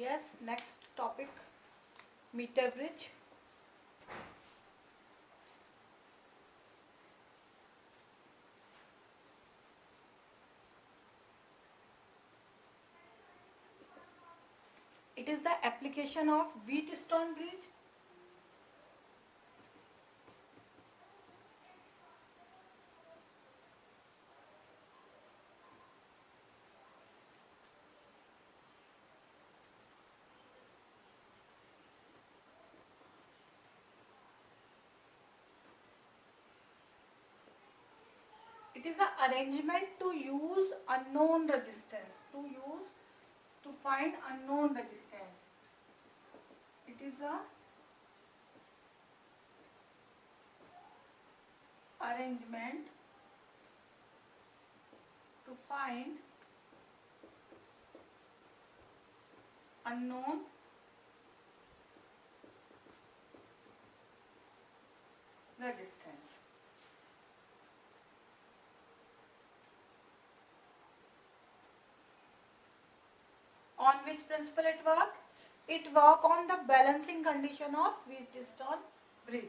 Yes, next topic, meter bridge. It is the application of Wheatstone bridge. It is the arrangement to use unknown resistance. To find unknown resistance. It is a arrangement to find unknown resistance. On which principle it work? It work on the balancing condition of Wheatstone bridge.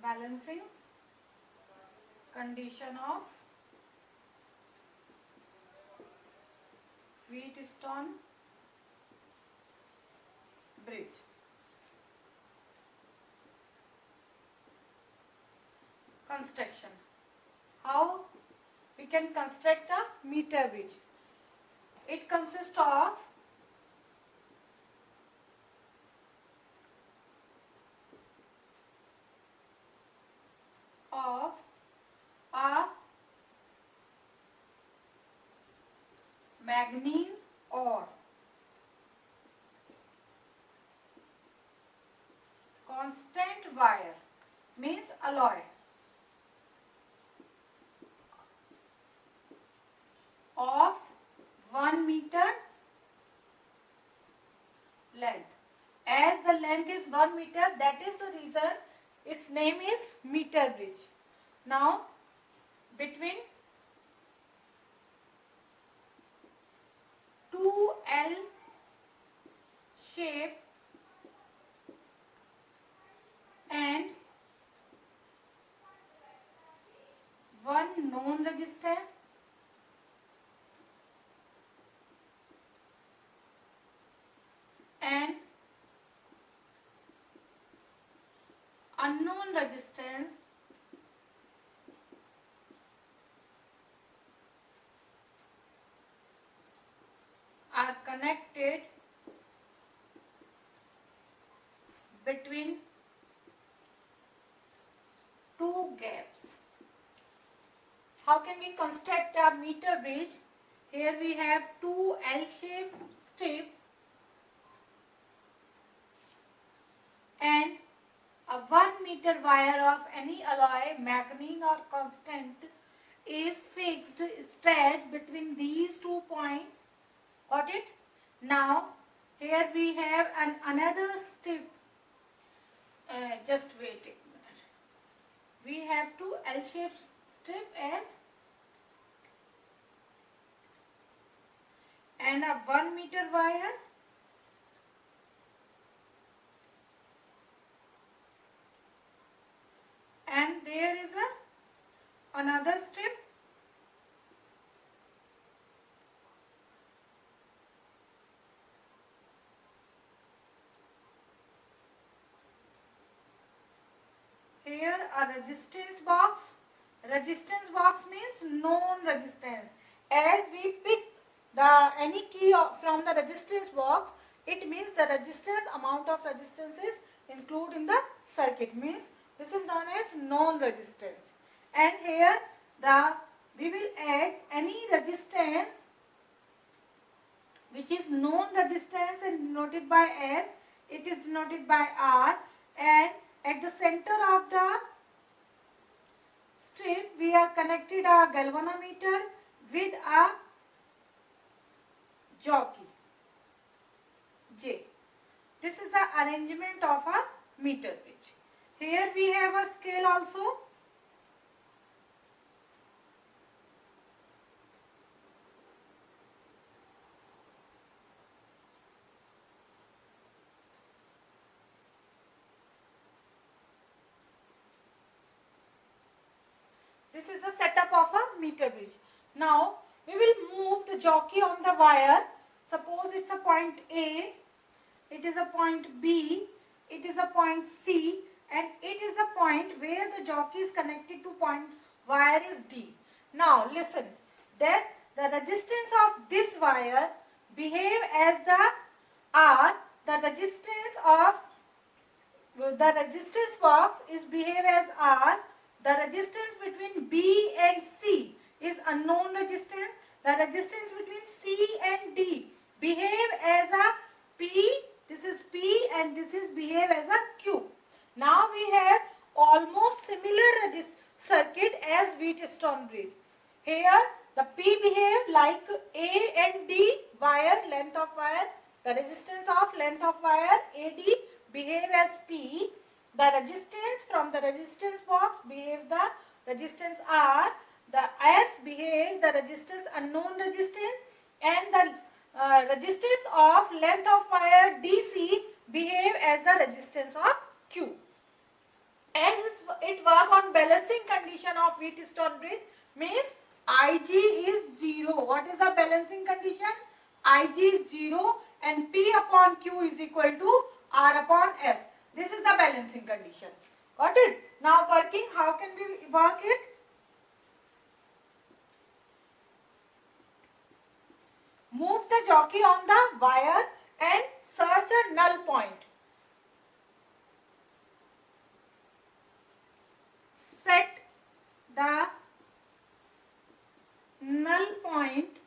Balancing condition of Wheatstone bridge. Construction. How we can construct a meter bridge? It consists of a manganese ore, constant wire means alloy, of 1 meter length. As the length is 1 meter, that is the reason its name is meter bridge. Now, between two L shape and one known resistance and unknown resistance are connected between two gaps. How can we construct a meter bridge? Here we have two L-shaped strip and a 1 meter wire of any alloy, manganese or constant is fixed, stretched between these 2 points. Got it? Now here we have another strip. Just wait a minute. We have two L-shaped strip as and a 1 meter wire and there is another strip here a resistance box. Resistance box means known resistance. As we pick any key from the resistance box, it means the resistance, amount of resistance is included in the circuit, means this is known as known resistance. And here we will add any resistance which is known resistance and denoted by S. It is denoted by R, and at the center of the strip we have connected a galvanometer with a jockey J. This is the arrangement of a meter bridge. Here we have a scale also. This is the setup of a meter bridge. Now we will move the jockey on the wire. Suppose it's a point A, it is a point B, it is a point C, and it is the point where the jockey is connected to point wire is D. Now listen, that the resistance of this wire behave as the R, the resistance box is behave as R. The resistance between B and C is unknown resistance. The resistance between C and D behave as a P. This is P and this is behave as a Q. Now we have almost similar circuit as Wheatstone bridge. Here the P behave like A and D wire, length of wire. The resistance of length of wire AD behave as P. The resistance from the resistance box behave the resistance R. The S behave the resistance unknown resistance, and the resistance of length of wire DC behave as the resistance of Q. As it work on balancing condition of Wheatstone bridge, means Ig is 0. What is the balancing condition? Ig is 0 and P upon Q is equal to R upon S. This is the balancing condition. Got it? Now working, how can we work it? Move the jockey on the wire and search a null point. Set the null point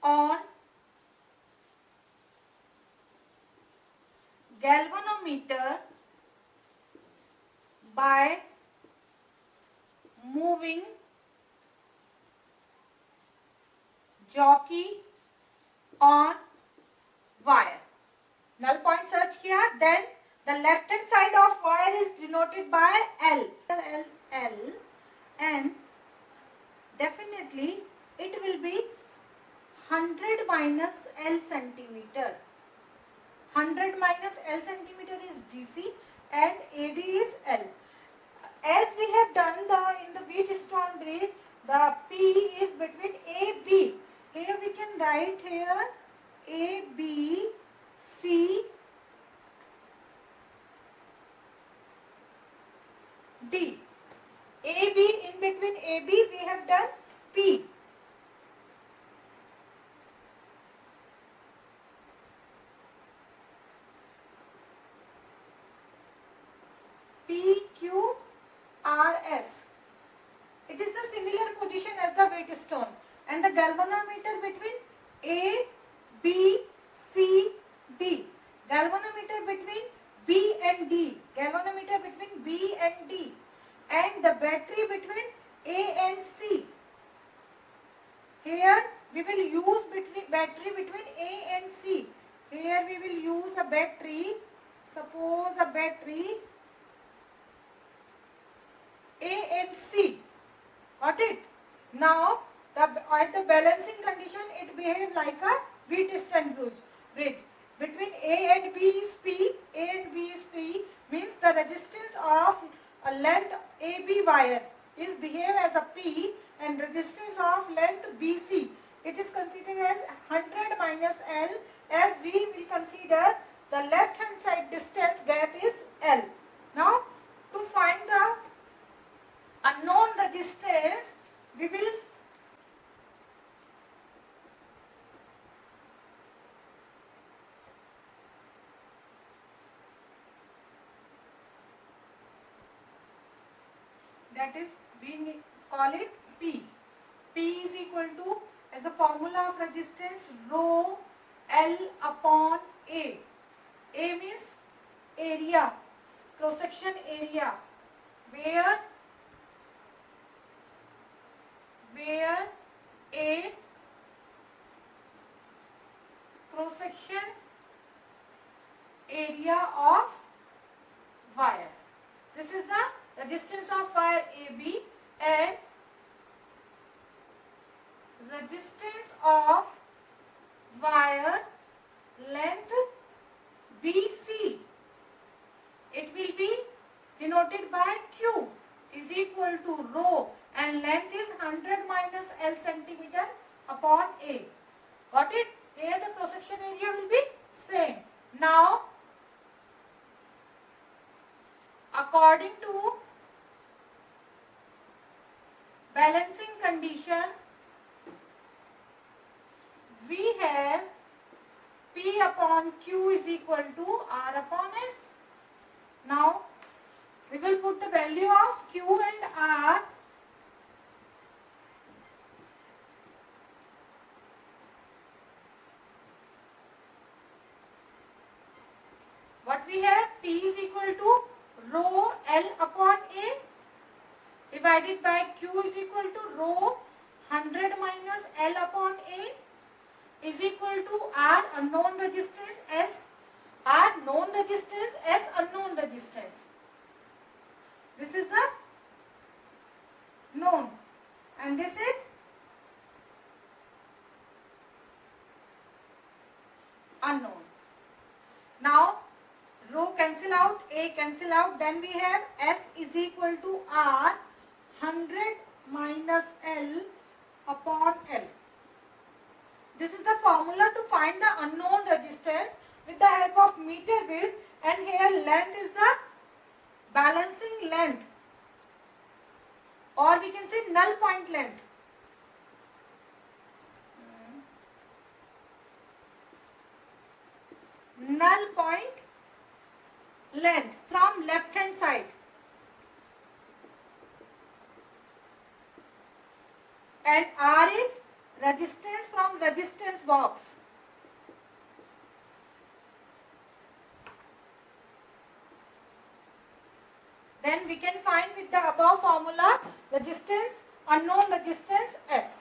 on galvanometer by moving jockey on wire. Null point search किया, then the left hand side of wire is denoted by L. L and definitely it will be 100 minus L centimeter. 100 minus L centimeter is DC and AD is L. As we have done in the Wheatstone bridge, the P is between AB. Here we can write here AB, C, D. AB, in between AB we have done P. PQRS. It is the similar position as the Wheatstone, and the galvanometer between A, B, C, D. Galvanometer between B and D. Galvanometer between B and D, and the battery between A and C. Here we will use battery between A and C. Here we will use a battery. Suppose a battery A and C. Got it? Now at the balancing condition it behaves like a Wheatstone bridge. Between A and B is P. A and B is P means the resistance of a length AB wire is behave as a P, and resistance of length BC it is considered as 100 minus L, as we will consider the left hand side distance gap is L. Now to find the unknown resistance, we will that is we call it P. P is equal to, as a formula of resistance, rho L upon A. A means area, cross section area, where A cross section area of wire. This is the resistance of wire AB and resistance of wire length BC. It will be denoted by Q is equal to rho and length is 100 minus L centimeter upon A. Got it? Here the cross section area will be same. Now, according to balancing condition, we have P upon Q is equal to R upon S. Now, we will put the value of Q and R what we have P is equal to rho L upon A divided by Q is equal to rho 100 minus L upon A is equal to R unknown resistance S, R known resistance S unknown resistance. This is the known and this is unknown. Now rho cancel out, A cancel out, then we have S is equal to R 100 minus L upon L. This is the formula to find the unknown resistance with the help of meter width, and here length is the balancing length, or we can say null point length. Null point length from left hand side, and R is resistance from resistance box. Then we can find with the above formula resistance, unknown resistance S.